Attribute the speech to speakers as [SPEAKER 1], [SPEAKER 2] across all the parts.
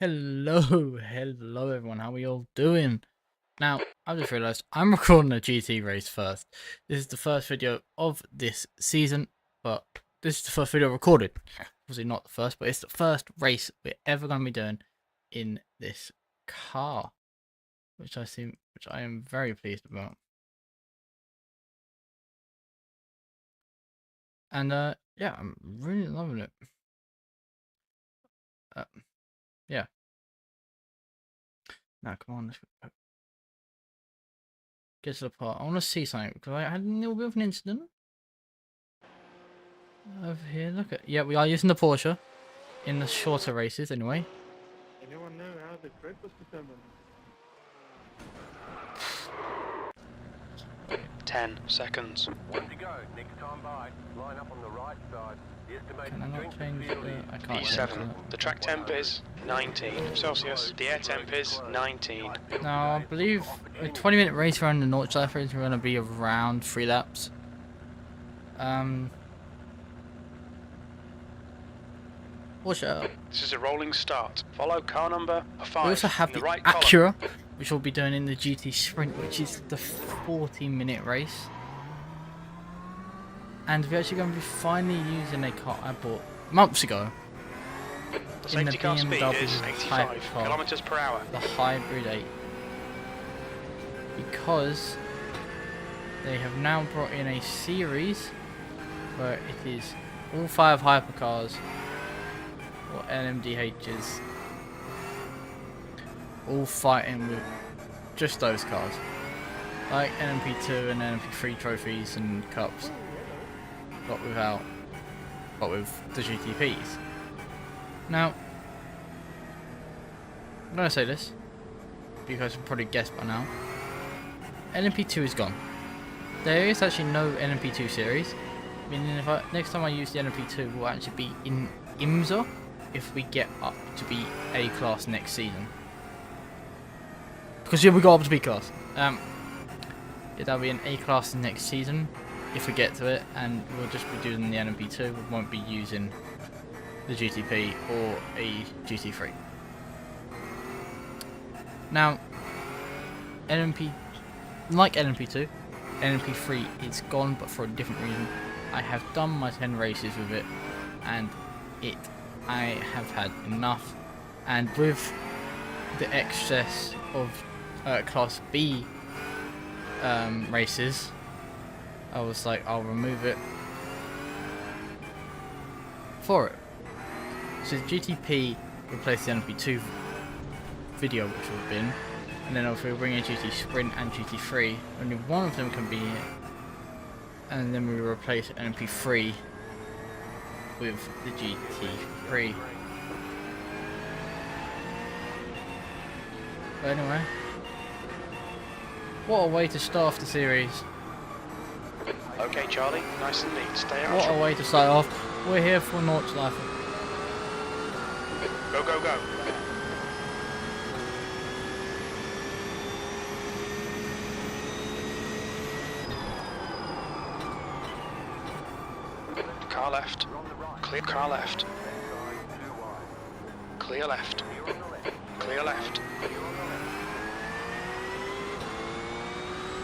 [SPEAKER 1] Hello everyone, how are we all doing? Now, I've just realised I'm recording a GT race first. This is the first video of this season, but this is the first video recorded. Obviously not the first, but it's the first race we're ever going to be doing in this car, which I am very pleased about. And yeah, I'm really loving it. Yeah. Now, come on, let's get to the part. I want to see something because I had a little bit of an incident over here. Look at, yeah, we are using the Porsche in the shorter races anyway.
[SPEAKER 2] Anyone know how the grid was determined?
[SPEAKER 3] 10 seconds.
[SPEAKER 4] One to go. Next time by. Line up on the right side. The estimated
[SPEAKER 1] Can I not
[SPEAKER 4] strength
[SPEAKER 1] change
[SPEAKER 4] of field
[SPEAKER 1] the...
[SPEAKER 4] is
[SPEAKER 1] I can't change
[SPEAKER 3] E7.
[SPEAKER 1] that.
[SPEAKER 3] The track temp is 19 Celsius. The air temp is 19.
[SPEAKER 1] Now, I believe a 20-minute race around the Nordschleife is going to be around 3 laps. Porsche.
[SPEAKER 3] This is a rolling start. Follow car number 5.
[SPEAKER 1] We also have
[SPEAKER 3] in
[SPEAKER 1] the
[SPEAKER 3] right
[SPEAKER 1] Acura, which we'll be doing in the GT Sprint, which is the 40-minute race. And we're actually going to be finally using a car I bought months ago.
[SPEAKER 3] The
[SPEAKER 1] In the
[SPEAKER 3] safety car speed
[SPEAKER 1] BMW
[SPEAKER 3] is
[SPEAKER 1] type
[SPEAKER 3] 85
[SPEAKER 1] car.
[SPEAKER 3] kilometers per hour.
[SPEAKER 1] The Hybrid 8. Because they have now brought in a series where it is all 5 hypercars or LMDHs all fighting with just those cars, like NMP2 and NMP3 trophies and cups, but with the GTPs. Now, I'm gonna say this, you guys have probably guessed by now. NMP2 is gone. There is actually no NMP2 series, meaning if next time I use the NMP2 will actually be in IMSA if we get up to be A class next season. Because yeah, we got up to B class. Yeah, that'll be an A class next season if we get to it, and we'll just be doing the NMP2. We won't be using the GTP or a GT3. Now, NMP, like NMP2, NMP3 is gone, but for a different reason. I have done my 10 races with it, and I have had enough. And with the excess of Class B races, I was like, I'll remove it for it. So the GTP replaced the NP2 video, which would have been, and then if we bring in GT Sprint and GT3, only one of them can be here, and then we replace NP3 with the GT3. But anyway, what a way to start off the series.
[SPEAKER 3] Okay, Charlie, nice and neat. Stay out.
[SPEAKER 1] What a way to start off. We're here for Nordschleife.
[SPEAKER 3] Go, go, go. Car left. Clear car left. Clear left. Clear left.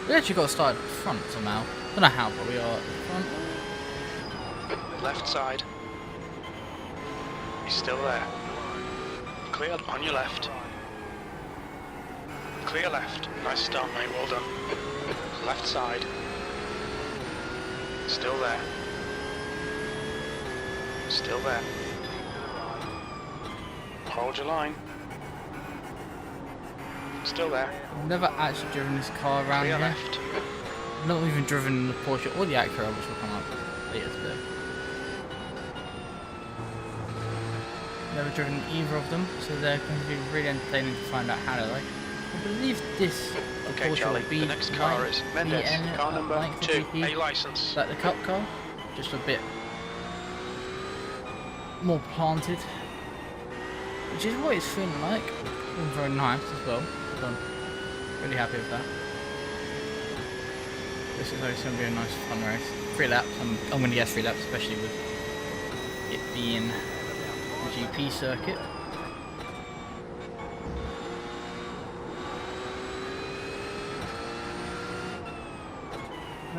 [SPEAKER 1] We actually got to start at the front somehow. Don't know how, but we are at the front.
[SPEAKER 3] Left side. He's still there. Clear on your left. Clear left. Nice start, mate. Well done. Left side. Still there. Still there. Hold your line. Still there.
[SPEAKER 1] I've never actually driven this car around
[SPEAKER 3] Clear
[SPEAKER 1] here.
[SPEAKER 3] left.
[SPEAKER 1] I've not even driven the Porsche or the Acura, which will come up later today. Never driven either of them, so they're going to be really entertaining to find out how they're like. I believe this
[SPEAKER 3] Okay,
[SPEAKER 1] Porsche
[SPEAKER 3] Charlie.
[SPEAKER 1] will be
[SPEAKER 3] The next car
[SPEAKER 1] like
[SPEAKER 3] is Mendes.
[SPEAKER 1] the
[SPEAKER 3] Car number
[SPEAKER 1] like the
[SPEAKER 3] 2.
[SPEAKER 1] GT,
[SPEAKER 3] A license.
[SPEAKER 1] like the Cup car, just a bit more planted, which is what it's feeling like. And very nice as well. So I'm really happy with that. This is always going to be a nice fun race. 3 laps. I'm going to guess 3 laps, especially with it being the GP circuit.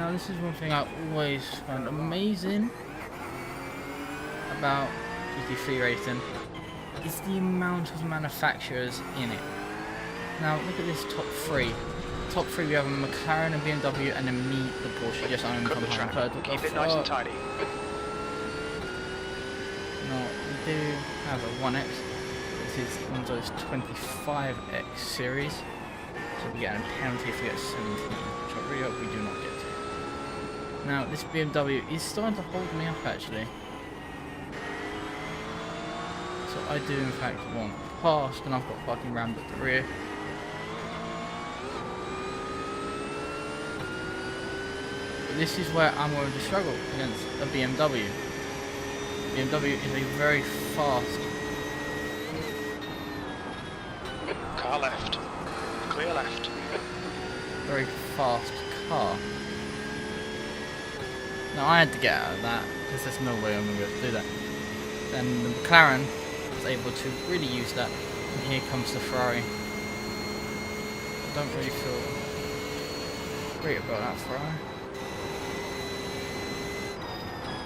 [SPEAKER 1] Now this is one thing I always found amazing about GT3 racing, is the amount of manufacturers in it. Now look at this top three. Top three we have a McLaren, a BMW, and then me, the Porsche, just owned
[SPEAKER 3] Cut
[SPEAKER 1] from
[SPEAKER 3] the
[SPEAKER 1] home.
[SPEAKER 3] track.
[SPEAKER 1] But
[SPEAKER 3] Keep it nice and tidy.
[SPEAKER 1] No, we do have a 1X. This is one of those 25X series. So we get a penalty if we get 17, which I really hope we do not get to. Now this BMW is starting to hold me up actually. So I do in fact want past, and I've got fucking rammed at the rear. But this is where I'm going to struggle against a BMW. BMW is a very fast.
[SPEAKER 3] Car left. Clear left.
[SPEAKER 1] Very fast car. Now I had to get out of that because there's no way I'm going to be able to do that. Then the McLaren was able to really use that, and here comes the Ferrari. I don't really feel great about that Ferrari.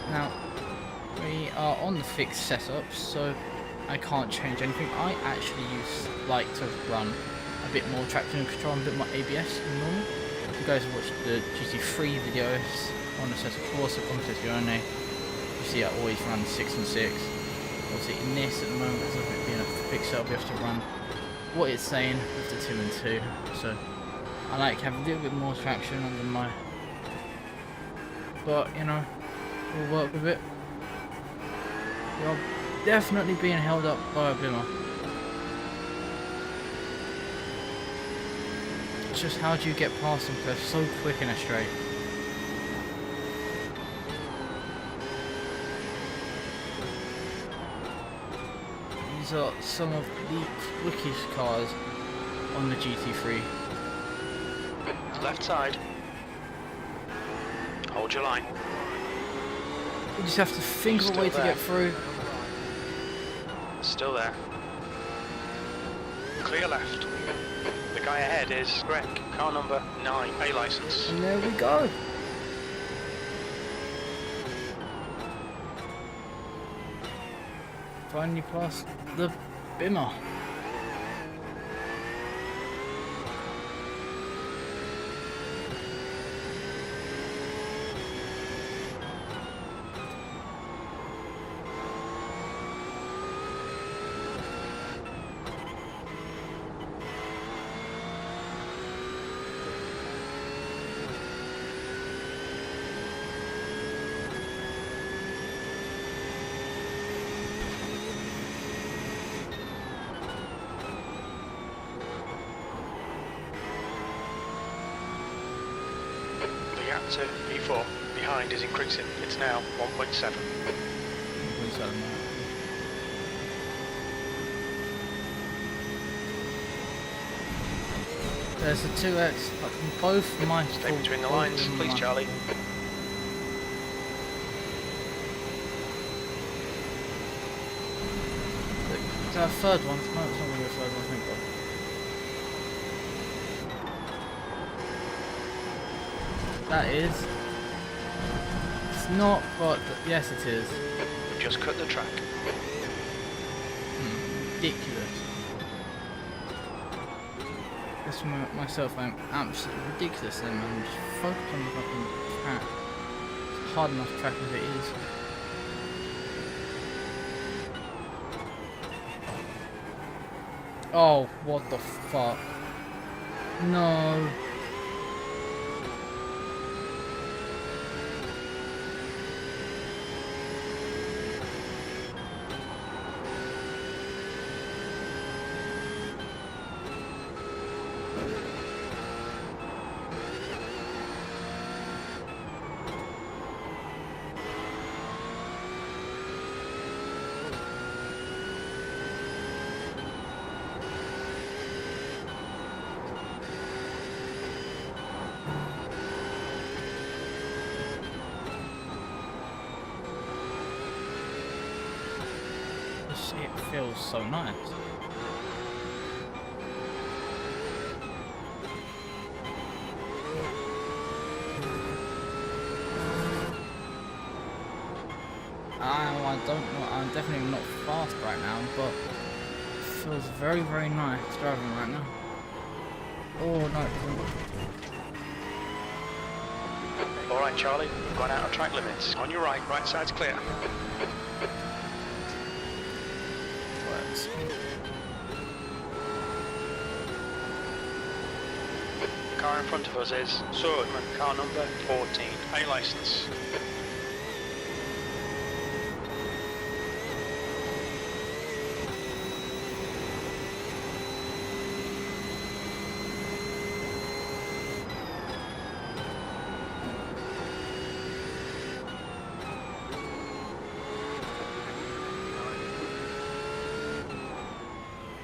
[SPEAKER 1] Now we are on the fixed setup, so I can't change anything. I actually like to run a bit more traction control and a bit more ABS than normal. If you guys have watched the GT3 videos on the set of course of competizione, you see I always run 6 and 6. Obviously in this at the moment, as of being a fixed setup, we have to run what it's saying with the 2 and 2. So I like having a little bit more traction under my, but you know, we'll work with it. We are definitely being held up by a bimmer. It's just how do you get past them? They're so quick in a straight. These are some of the quickest cars on the GT3.
[SPEAKER 3] Left side. Hold your line.
[SPEAKER 1] You just have to think of a
[SPEAKER 3] Still
[SPEAKER 1] way to
[SPEAKER 3] there.
[SPEAKER 1] get through.
[SPEAKER 3] Still there. Clear left. The guy ahead is Greg, car number 9, A license.
[SPEAKER 1] And there we go. Finally past the bimmer.
[SPEAKER 3] The gap to P4 behind is increasing. It's now 1.7.
[SPEAKER 1] There's a 2X, both my
[SPEAKER 3] Stay between the lines, please, Charlie.
[SPEAKER 1] Is that a third one? No, it's not going to be a third one, I think. That is. It's not, but yes, it is.
[SPEAKER 3] We've just cut the track.
[SPEAKER 1] Ridiculous. This myself, I'm absolutely ridiculous. Then I'm just focused on the fucking track. It's hard enough track as it is. Oh, what the fuck? No. It feels so nice. I don't know. I'm definitely not fast right now, but it feels very, very nice driving right now. Oh no, it doesn't.
[SPEAKER 3] Alright Charlie, we've gone out of track limits. On your right, right side's clear.
[SPEAKER 1] Works.
[SPEAKER 3] The car in front of us is Swordman, car number 14, A licence.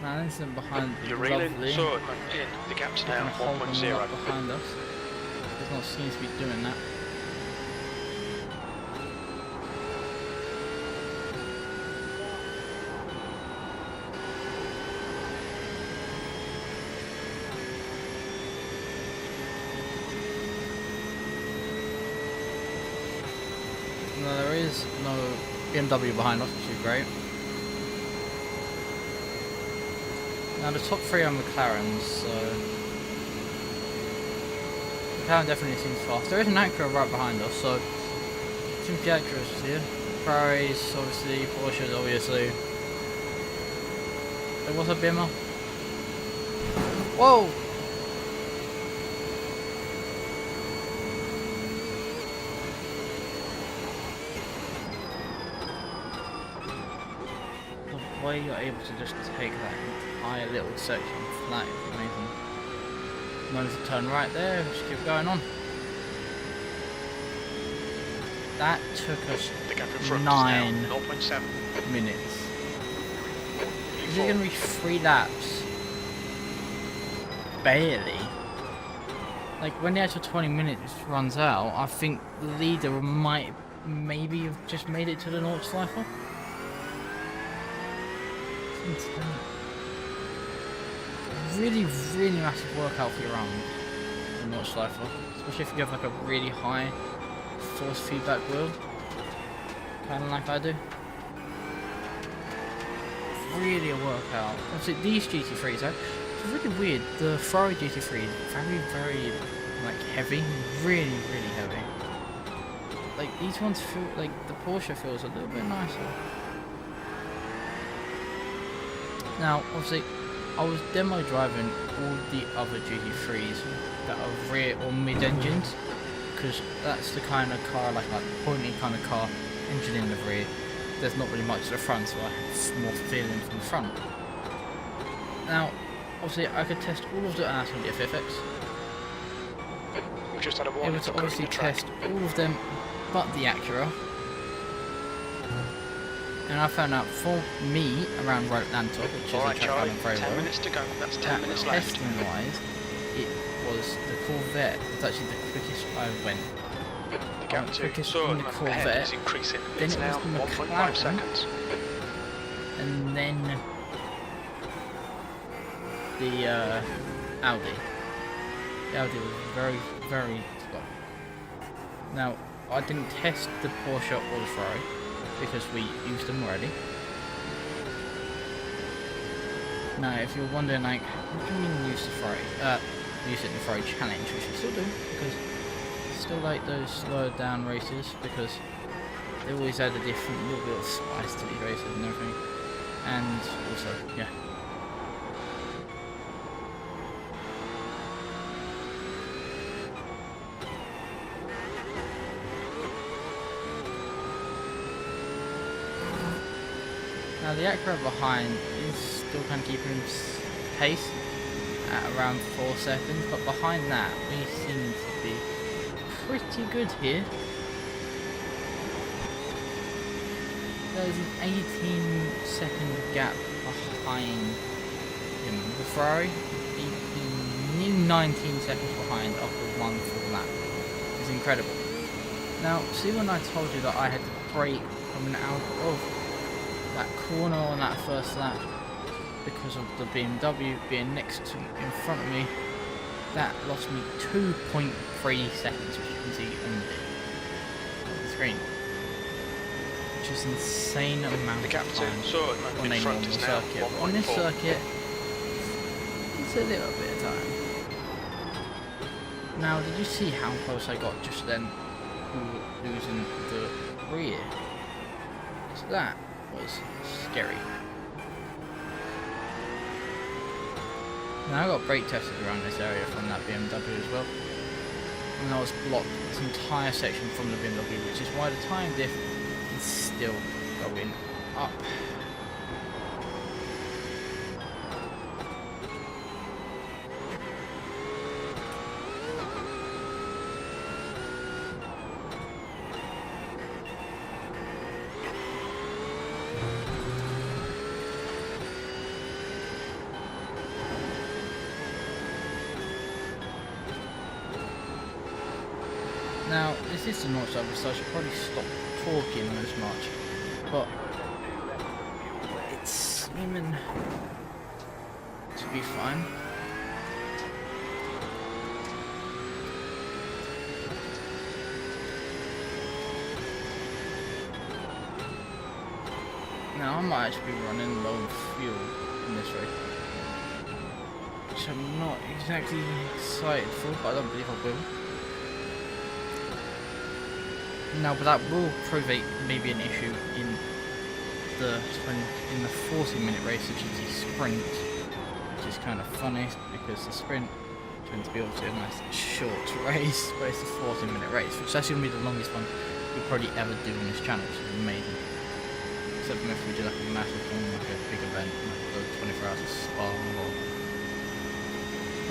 [SPEAKER 1] Now this isn't behind the
[SPEAKER 3] You're reeling,
[SPEAKER 1] lovely.
[SPEAKER 3] Swordman in. The gap's now
[SPEAKER 1] Gonna hold them
[SPEAKER 3] 1.0.
[SPEAKER 1] up behind us. Does not seem to be doing that. No, there is no BMW behind us, which is great. Now the top three are McLarens, so McLaren definitely seems fast. There is an Acura right behind us, so it seems the Acura's here. Ferraris, obviously, Porsches, obviously. There was a Bimmer. Whoa! The way you're able to just take that entire little section flat is amazing. Moment to turn right there, just keep going on. That took us
[SPEAKER 3] The gap in front
[SPEAKER 1] 9
[SPEAKER 3] is now 0.7.
[SPEAKER 1] minutes. Is it going to be 3 laps? Barely. Like when the actual 20 minutes runs out, I think the leader might maybe have just made it to the Nordschleife. Really, really massive workout for your arm, the Nordschleife, especially if you have like a really high force feedback wheel, kind of like I do. Really a workout. Obviously these GT3s, though, it's really weird. The Ferrari GT3 is very, very like heavy, really, really heavy. Like these ones feel like the Porsche feels a little bit nicer. Now, obviously, I was demo driving all the other GT3s that are rear or mid engines, because that's the kind of car, like pointy kind of car, engine in the rear. There's not really much at the front, so I have more feeling from the front. Now, obviously, I could test all of the out on the FFX.
[SPEAKER 3] We've just had a warning
[SPEAKER 1] Able to
[SPEAKER 3] for cutting
[SPEAKER 1] obviously
[SPEAKER 3] the track.
[SPEAKER 1] test all of them, but the Acura. And I found out for me around Road Atlanta, which is a
[SPEAKER 3] Alright
[SPEAKER 1] track I
[SPEAKER 3] Charlie,
[SPEAKER 1] know very
[SPEAKER 3] 10
[SPEAKER 1] well.
[SPEAKER 3] minutes to go. That's 10 minutes left.
[SPEAKER 1] Testing wise, it was the Corvette. It's actually the quickest I went.
[SPEAKER 3] The gap to
[SPEAKER 1] quickest in the
[SPEAKER 3] Swordman ahead
[SPEAKER 1] Corvette.
[SPEAKER 3] is increasing.
[SPEAKER 1] Then
[SPEAKER 3] It's
[SPEAKER 1] it
[SPEAKER 3] now
[SPEAKER 1] was the
[SPEAKER 3] 1.5
[SPEAKER 1] McLaren.
[SPEAKER 3] seconds.
[SPEAKER 1] And then the Audi. The Audi was very, very slow. Now, I didn't test the Porsche or the Ferrari because we used them already. Now, if you're wondering, like, what do you mean use the Ferrari? Use it in the Ferrari Challenge, which we still do, because I still like those slower down races, because they always add a different little bit of spice to these races and everything. And also, yeah. Now the Acura behind is still kind of keeping pace at around 4 seconds, but behind that we seem to be pretty good here. There's an 18-second gap behind him. The Ferrari, 19 seconds behind after 1 full lap. It's incredible. Now, see when I told you that I had to brake coming out of that corner on that first lap because of the BMW being next to in front of me, that lost me 2.3 seconds, which you can see on the screen. which is an insane amount
[SPEAKER 3] The gap
[SPEAKER 1] of
[SPEAKER 3] to
[SPEAKER 1] time
[SPEAKER 3] Soderman
[SPEAKER 1] on
[SPEAKER 3] in
[SPEAKER 1] a
[SPEAKER 3] front
[SPEAKER 1] normal
[SPEAKER 3] is now
[SPEAKER 1] circuit. But on this
[SPEAKER 3] 1.4.
[SPEAKER 1] circuit, it's a little bit of time. Now, did you see how close I got just then losing the rear? So that was scary. Now I got brake tested around this area from that BMW as well. And I was blocked this entire section from the BMW, which is why the time diff is still going up. Now, this is the north side, so I should probably stop talking as much, but it's seeming to be fine. Now, I might actually be running low on fuel in this race, which I'm not exactly excited for, but I don't believe I will. Now, but that will prove maybe an issue in the 40-minute race, the GT sprint, which is kind of funny because the sprint tends to be obviously a nice short race, but it's a 40-minute race, which is actually going to be the longest one we'll probably ever do on this channel, which is amazing. Except if we do like a massive one, like a big event, like 24 hours of Spa or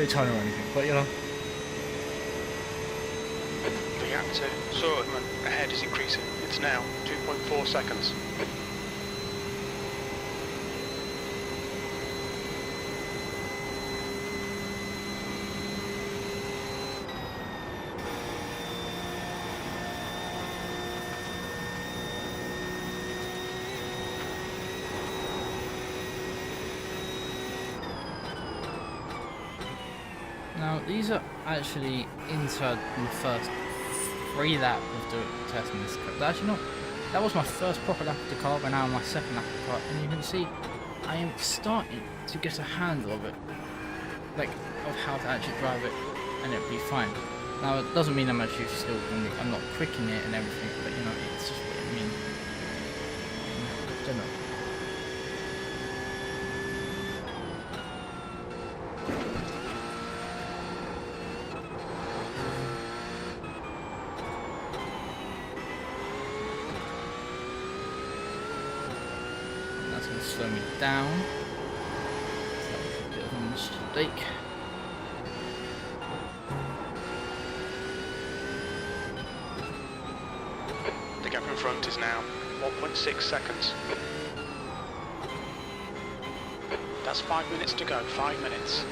[SPEAKER 1] Daytona or anything, but you know.
[SPEAKER 3] The gap to Soderman ahead is increasing. It's now 2.4 seconds.
[SPEAKER 1] Now, these are actually inside the first 3 lap of the test in this car. Actually, no, that was my first proper lap of the car, but now my second lap of the car, and you can see I am starting to get a handle of it, like of how to actually drive it, and it'll be fine. Now, it doesn't mean I'm actually still, I'm not quick in it and everything, but you know, it's just what it means. I don't know. That's going to slow me down. So that was a bit of a mistake.
[SPEAKER 3] The gap in front is now 1.6 seconds. That's 5 minutes to go, 5 minutes.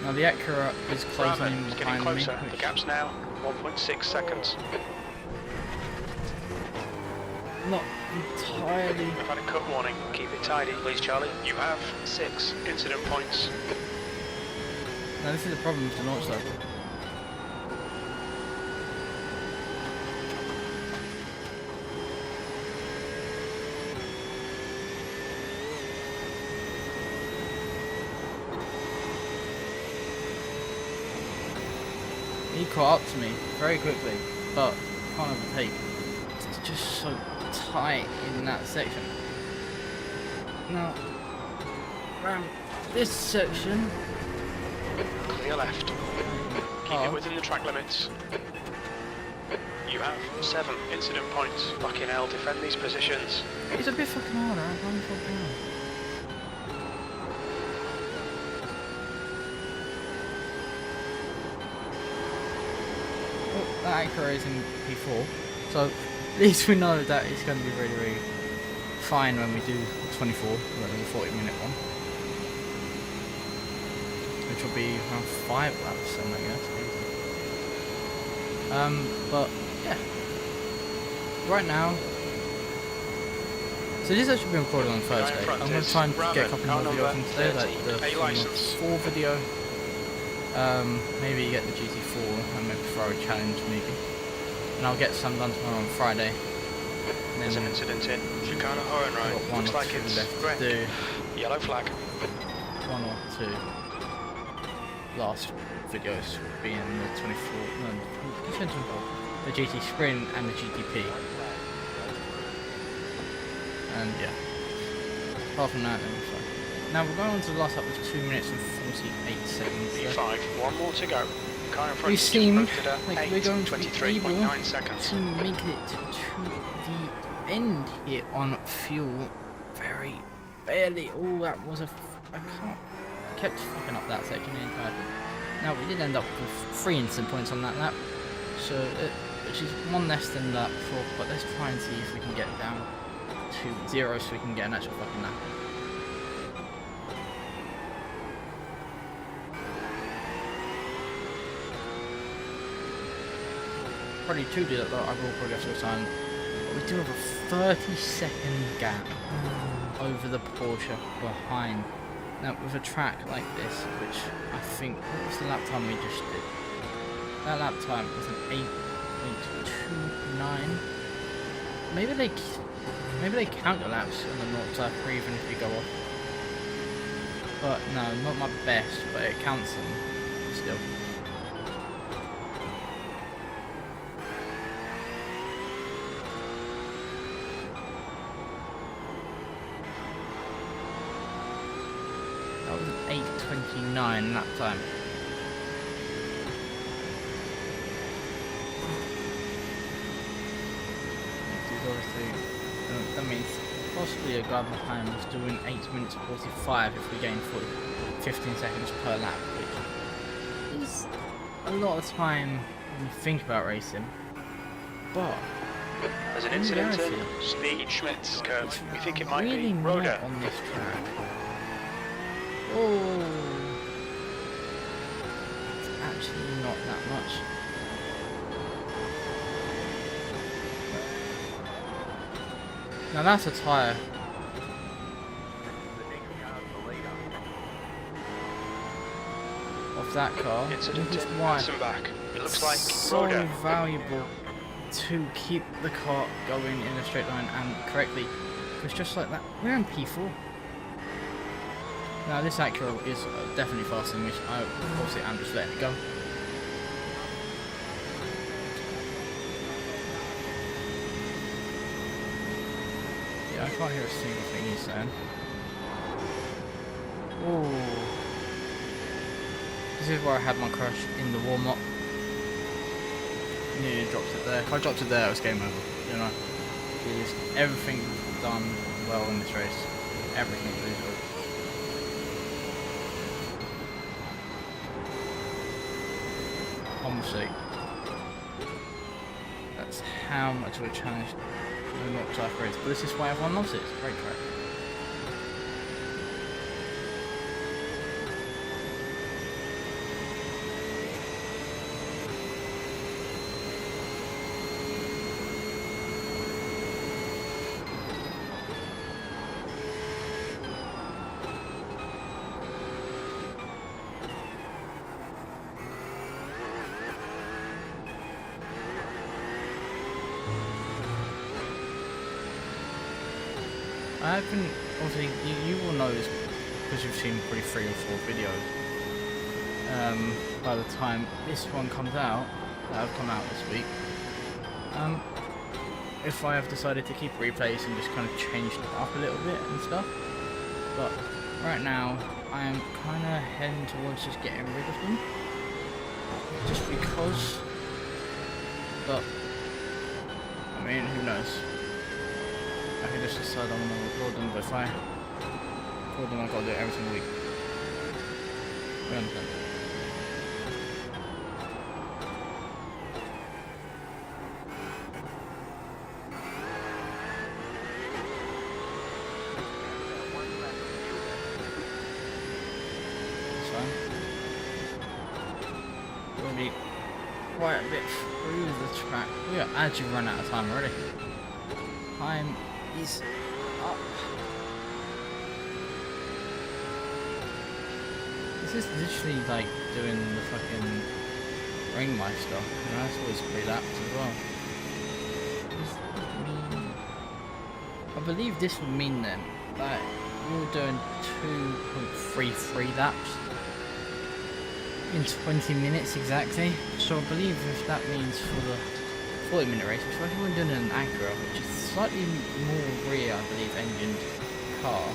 [SPEAKER 1] Now the Acura is closing
[SPEAKER 3] Bravo
[SPEAKER 1] in
[SPEAKER 3] is getting
[SPEAKER 1] behind me.
[SPEAKER 3] closer. The gap's now 1.6 seconds.
[SPEAKER 1] Not entirely.
[SPEAKER 3] I've had a cut warning. Keep it tidy, please, Charlie. You have 6 incident points.
[SPEAKER 1] Now this is the problem with the launch level. He caught up to me very quickly, but can't overtake. It's just so tight in that section. Now, around this section,
[SPEAKER 3] Clear left. Keep it within the track limits. You have 7 incident points. Fucking hell, defend these positions.
[SPEAKER 1] it's a bit fucking harder. I'm fucking hard. That Acura is in P4, so at least we know that it's going to be really, really fine when we do 24, rather than the 40-minute one, which will be around 5 laps, so I guess. But yeah, right now, So this has actually been recorded on Thursday.
[SPEAKER 3] front
[SPEAKER 1] I'm going to
[SPEAKER 3] is
[SPEAKER 1] try and
[SPEAKER 3] Ramen,
[SPEAKER 1] get a couple
[SPEAKER 3] car
[SPEAKER 1] more videos
[SPEAKER 3] number
[SPEAKER 1] on today, like
[SPEAKER 3] 13,
[SPEAKER 1] the
[SPEAKER 3] A
[SPEAKER 1] Formula
[SPEAKER 3] license.
[SPEAKER 1] 4 video. Maybe get the GT4 and maybe throw a challenge maybe. And I'll get some done tomorrow on Friday. And
[SPEAKER 3] There's
[SPEAKER 1] then
[SPEAKER 3] an incident in Chicana Horn
[SPEAKER 1] I've
[SPEAKER 3] Right.
[SPEAKER 1] got one
[SPEAKER 3] Looks
[SPEAKER 1] or
[SPEAKER 3] like
[SPEAKER 1] two
[SPEAKER 3] it's
[SPEAKER 1] left
[SPEAKER 3] wreck.
[SPEAKER 1] to do.
[SPEAKER 3] Yellow flag.
[SPEAKER 1] One or two last videos being the 24, the GT Sprint and the GTP. And yeah, apart from that, then we're fine. Now we're going on to the last lap with 2 minutes and 48 seconds.
[SPEAKER 3] P5, one more to go. Car in front
[SPEAKER 1] We
[SPEAKER 3] is just
[SPEAKER 1] seem
[SPEAKER 3] posted at
[SPEAKER 1] like we're going to be able
[SPEAKER 3] 8:23.9 seconds.
[SPEAKER 1] to make it to the end here on fuel very barely. Oh, that was I kept fucking up that section entirely. Now we did end up with 3 instant points on that lap, so which is one less than that before. But let's try and see if we can get down to 0 so we can get an actual fucking lap. Probably 2 do that though, I will probably have to time. But we do have a 30-second gap over the Porsche behind. Now with a track like this, which I think, what was the lap time we just did? That lap time was an 8.29. Maybe they count the laps on the North Side even if you go off. But no, not my best, but it counts them still. That was an 8.29 lap time. That means possibly a guy behind was doing 8 minutes 45 if we gain 15 seconds per lap, which is a lot of time when you think about racing. But
[SPEAKER 3] There's an incident in Speed Schmidt's curve. We think it might
[SPEAKER 1] really
[SPEAKER 3] be Roda.
[SPEAKER 1] not on this track. Oh, it's actually not that much. Now that's a tyre. Of that car,
[SPEAKER 3] Incident
[SPEAKER 1] which is
[SPEAKER 3] in
[SPEAKER 1] why
[SPEAKER 3] back. It looks like
[SPEAKER 1] so
[SPEAKER 3] Roda.
[SPEAKER 1] valuable to keep the car going in a straight line and correctly. Because just like that, we're in P4. Now this Acura is definitely faster than which I obviously am just letting it go. Yeah, I can't hear a single thing he's saying. Oh, this is where I had my crash in the warm-up. Nearly dropped it there. If I dropped it there, it was game over. You know, because everything done well in this race. Everything was good. Honestly, that's how much of a challenge the North Side is. But this is why everyone loves it. It's a great track. I've been, obviously, you will know this because you've seen probably 3 or 4 videos. By the time this one comes out, that have come out this week, if I have decided to keep replays and just kind of change it up a little bit and stuff. But right now, I am kind of heading towards just getting rid of them. Just because, but, I mean, who knows? I can just decide I want to record them, but if I record them, I've got to do it every single week. You understand? So, we'll be quite a bit through the track. We are actually run out of time already. Time is This is literally like doing the fucking Ringmeister. You know, that's always 3 laps as well. I believe this would mean then that we were doing 2.33 laps in 20 minutes exactly. So I believe if that means for the 40-minute race, which we're doing an Acura, which is slightly more rear, I believe, engined car.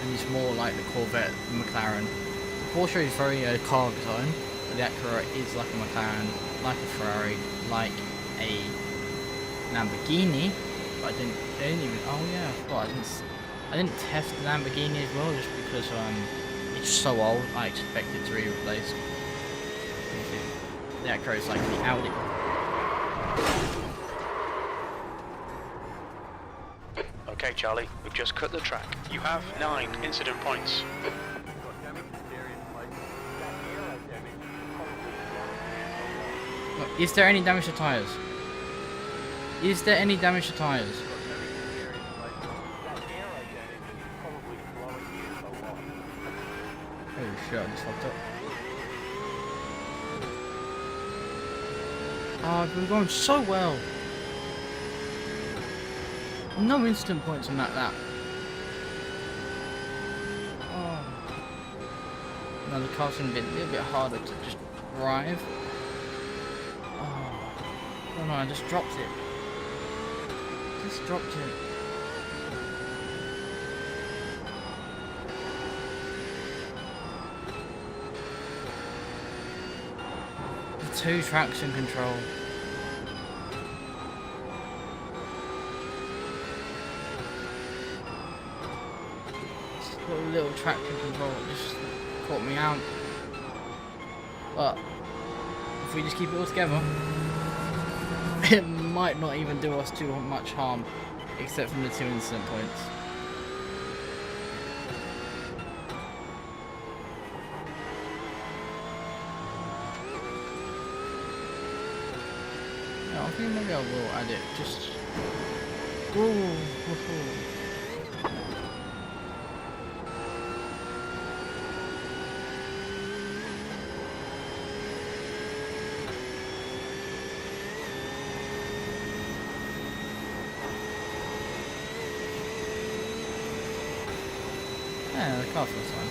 [SPEAKER 1] And it's more like the Corvette, the McLaren. The Porsche is very car design, but the Acura is like a McLaren, like a Ferrari, like a Lamborghini. But I didn't even. Oh yeah, well, I didn't test the Lamborghini as well, just because it's so old. I expect it to be replaced. The Acura is like the Audi.
[SPEAKER 3] Okay, Charlie, we've just cut the track. You have 9 incident points.
[SPEAKER 1] Look, is there any damage to tyres? Is there any damage to tyres? Holy shit, I just fucked up. Oh, I've been going so well. No instant points on that lap. Oh. Now the car's going to be a little bit harder to just drive. Oh no, I just dropped it. Just dropped it. The 2 traction control. A little traction control just caught me out, but if we just keep it all together, it might not even do us too much harm, except from the 2 incident points. Yeah, I think maybe I will add it. Just. Ooh. Yeah, the car feels fine.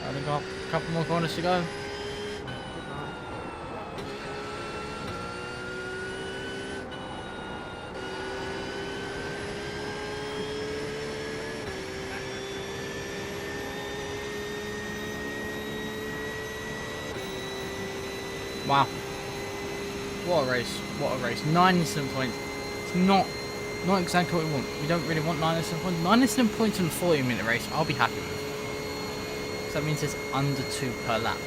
[SPEAKER 1] I've got a couple more corners to go. Wow. What a race. What a race. 9 instant points. It's not exactly what we want. We don't really want 9 instant points. 9 instant points in a 40-minute race, I'll be happy with. So that means it's under 2 per lap.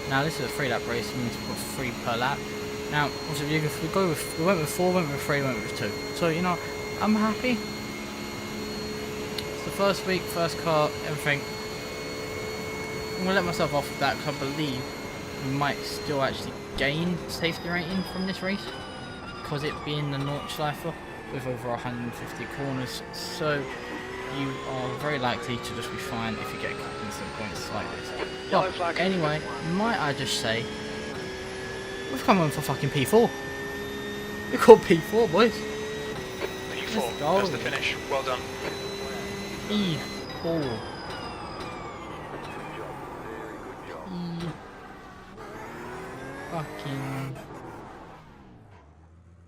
[SPEAKER 1] Now this is a 3 lap race, it means we've got 3 per lap. Now, also, if we went with 4, went with 3, went with 2. So, you know, I'm happy. It's the first week, first car, everything. I'm going to let myself off of that because I believe we might still actually gain safety rating from this race, because it being the Nordschleife with over 150 corners, so you are very likely to just be fine if you get a couple instant points like this. But anyway, might I just say, we've come on for fucking P4. We're called P4, boys.
[SPEAKER 3] P4, that's the finish. Well done.
[SPEAKER 1] P4. Fucking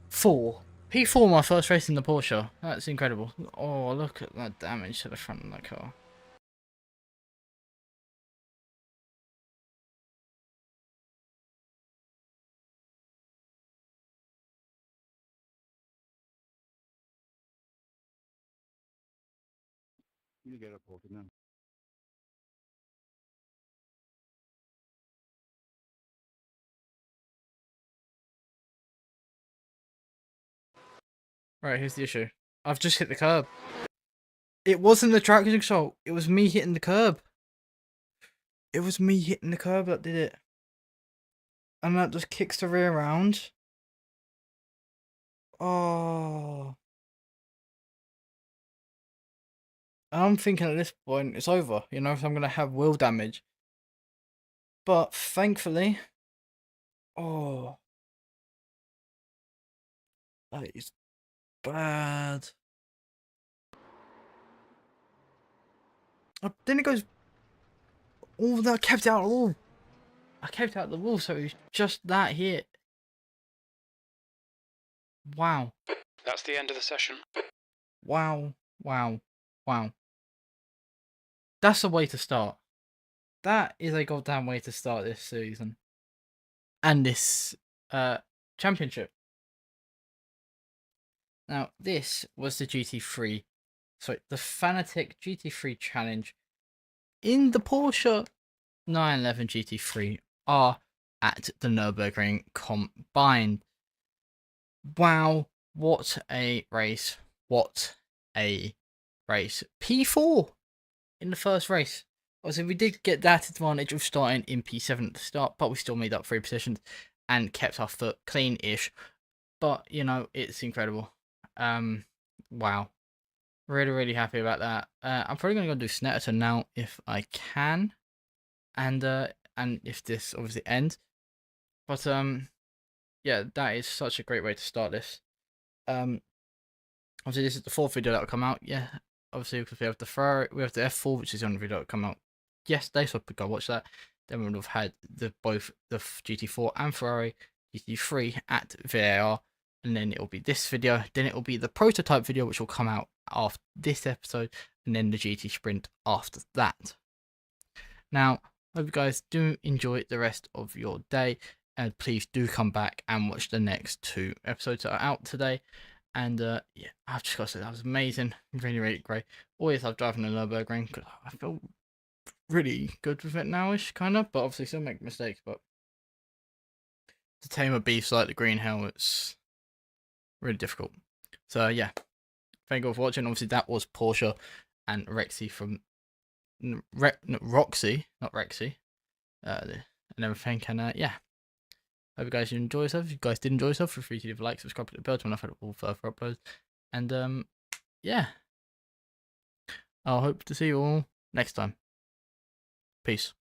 [SPEAKER 1] 4. P4, my first race in the Porsche. That's incredible. Oh, look at that damage to the front of that car.
[SPEAKER 2] You get up walking now.
[SPEAKER 1] Right, here's the issue. I've just hit the curb. It wasn't the traction control. It was me hitting the curb. It was me hitting the curb that did it. And that just kicks the rear round. Oh. I'm thinking at this point it's over, you know, if I'm going to have wheel damage. But thankfully, oh, that is bad. Then it goes, oh, that kept it out of the wall. I kept it out of the wall, so it was just that hit. Wow.
[SPEAKER 3] That's the end of the session.
[SPEAKER 1] Wow. Wow. Wow. That's a way to start. That is a goddamn way to start this season. And this championship. Now, this was the GT3. So, the Fanatec GT3 challenge in the Porsche 911 GT3 are at the Nürburgring combined. Wow, what a race. What a race. P4 in the first race. Obviously, we did get that advantage of starting in P7 at the start, but we still made up 3 positions and kept our foot clean-ish. But, you know, it's incredible. Wow. Really, really happy about that. I'm probably going to go do Snetterton now if I can. And if this obviously ends. But, yeah, that is such a great way to start this. Obviously, this is the 4th video that will come out. Yeah, obviously, because we have the Ferrari, we have the F4, which is the only video that will come out yesterday, so go watch that. Then we would have had both the GT4 and Ferrari GT3 at VAR, and then it will be this video. Then it will be the prototype video, which will come out after this episode, and then the GT Sprint after that. Now, hope you guys do enjoy the rest of your day, and please do come back and watch the next 2 episodes that are out today. And yeah, I've just got to say that was amazing, really, really great. Always love driving the Nürburgring because I feel really good with it nowish, kind of, but obviously still make mistakes. But to tame a beast like the green helmet's really difficult. So yeah, thank you all for watching. Obviously that was Porsche and Rexy from Roxy, not Rexy, and everything. And yeah, hope you guys enjoy yourself. If you guys did enjoy yourself, feel free to leave a like, subscribe to the bell to notify all further uploads. And yeah, I'll hope to see you all next time. Peace.